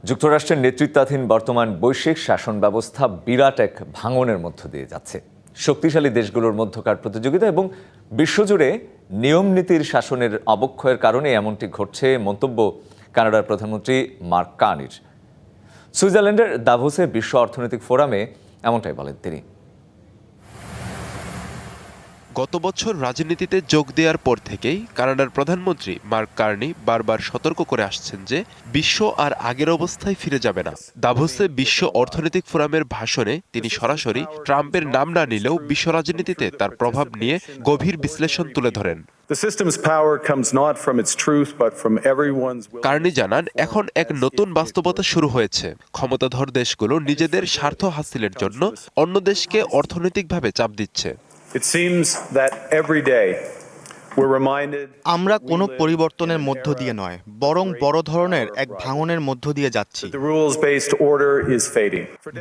যুক্তরাষ্ট্রের নেতৃত্বাধীন বর্তমান বৈশ্বিক শাসন ব্যবস্থা বিরাট এক ভাঙনের মধ্য দিয়ে যাচ্ছে। শক্তিশালী দেশগুলোর মধ্যকার প্রতিযোগিতা এবং বিশ্বজুড়ে নিয়ম নীতির শাসনের অবক্ষয়ের কারণে এমনটি ঘটছে মন্তব্য কানাডার প্রধানমন্ত্রী মার্ক কার্নির। সুইজারল্যান্ডের দাভোসে বিশ্ব অর্থনৈতিক ফোরামে এমনটাই বলেন তিনি। গত বছর রাজনীতিতে যোগ দেওয়ার পর থেকেই কানাডার প্রধানমন্ত্রী মার্ক কার্নি বারবার সতর্ক করে আসছেন যে বিশ্ব আর আগের অবস্থায় ফিরে যাবে না। দাভোসে বিশ্ব অর্থনৈতিক ফোরামের ভাষণে তিনি সরাসরি ট্রাম্পের নাম না নিলেও বিশ্ব রাজনীতিতে তার প্রভাব নিয়ে গভীর বিশ্লেষণ তুলে ধরেন। কার্নি জানান, এখন এক নতুন বাস্তবতা শুরু হয়েছে। ক্ষমতাধর দেশগুলো নিজেদের স্বার্থ হাসিলের জন্য অন্য দেশকে অর্থনৈতিকভাবে চাপ দিচ্ছে। আমরা কোনো পরিবর্তনের মধ্য দিয়ে নয়, বরং বড় ধরনের এক ভাঙনের মধ্য দিয়ে যাচ্ছি।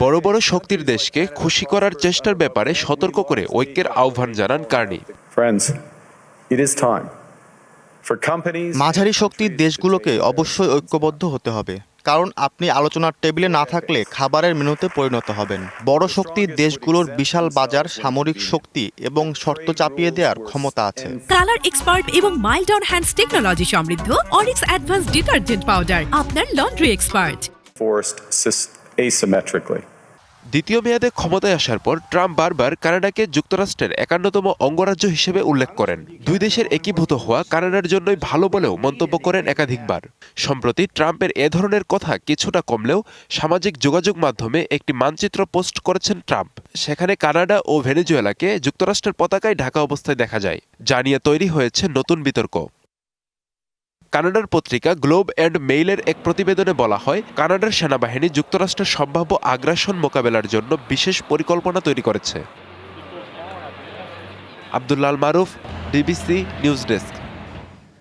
বড় বড় শক্তির দেশকে খুশি করার চেষ্টার ব্যাপারে সতর্ক করে ঐক্যের আহ্বান জানান কার্নি। মাঝারি শক্তির দেশগুলোকে অবশ্যই ঐক্যবদ্ধ হতে হবে, কারণ আপনি আলোচনার টেবিলে না থাকলে খাবারের মেনুতে পরিণত হবেন। বড় শক্তির দেশগুলোর বিশাল বাজার, সামরিক শক্তি এবং শর্ত চাপিয়ে দেওয়ার ক্ষমতা আছে। কালার এক্সপার্ট এবং মাইল্ড অন হ্যান্ডস টেকনোলজি সমৃদ্ধ অরিক্স অ্যাডভান্স ডিটারজেন্ট পাউডার আপনার লন্ড্রি এক্সপার্ট। দ্বিতীয় মেয়াদে ক্ষমতায় আসার পর ট্রাম্প বারবার কানাডাকে যুক্তরাষ্ট্রের 51তম অঙ্গরাজ্য হিসেবে উল্লেখ করেন। দুই দেশের একীভূত হওয়া কানাডার জন্যই ভালো বলেও মন্তব্য করেন একাধিকবার। সম্প্রতি ট্রাম্পের এ ধরনের কথা কিছুটা কমলেও সামাজিক যোগাযোগ মাধ্যমে একটি মানচিত্র পোস্ট করেছেন ট্রাম্প। সেখানে কানাডা ও ভেনেজুয়েলাকে যুক্তরাষ্ট্রের পতাকায় ঢাকা অবস্থায় দেখা যায়, যা নিয়ে তৈরি হয়েছে নতুন বিতর্ক। কানাডার পত্রিকা গ্লোব অ্যান্ড মেইলের এক প্রতিবেদনে বলা হয়, কানাডার সেনাবাহিনী যুক্তরাষ্ট্রের সম্ভাব্য আগ্রাসন মোকাবেলার জন্য বিশেষ পরিকল্পনা তৈরি করেছে। আব্দুল্লাহ আল মারুফ, ডিবিসি নিউজ ডেস্ক।